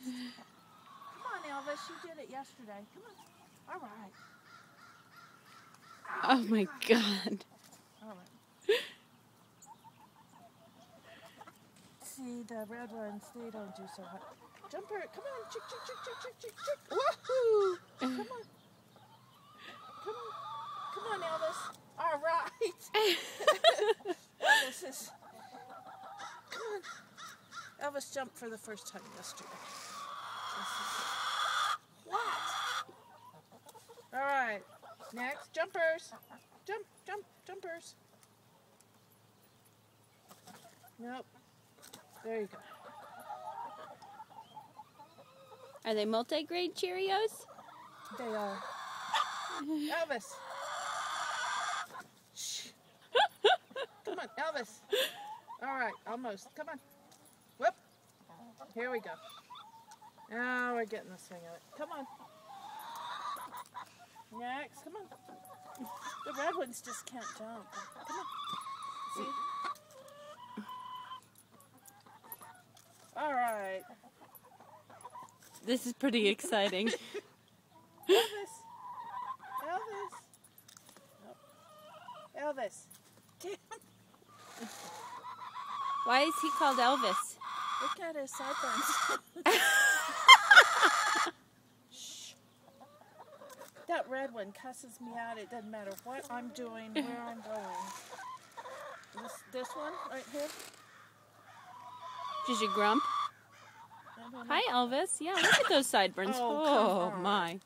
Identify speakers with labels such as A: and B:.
A: Come on, Elvis. You did it yesterday. Come on. All right.
B: Oh my God.
A: All right. See, the red ones, they don't do so hot. Jumper, come on. Chick, chick, chick, chick, chick, chick, chick. Woohoo! Come on. Come on. Come on, Elvis. All right. Elvis is... Come on. Elvis jumped for the first time yesterday. What? All right. Next, jumpers. Jump, jump, jumpers. Nope. There you go.
B: Are they multi-grade Cheerios?
A: They are. Elvis. Shh. Come on, Elvis. All right, almost. Come on. Whoop. Here we go. Now we're getting the swing of it. Come on. Next, come on. The red ones just can't jump. Come on. See? All right.
B: This is pretty exciting.
A: Elvis. Elvis. Nope. Elvis. Damn.
B: Why is he called Elvis?
A: Look at his sideburns. Shh. That red one cusses me out. It doesn't matter what I'm doing, where I'm going. This one right here.
B: Did you grump? Hi, Elvis. Yeah, look at those sideburns.
A: Oh, come
B: Oh
A: on.
B: my.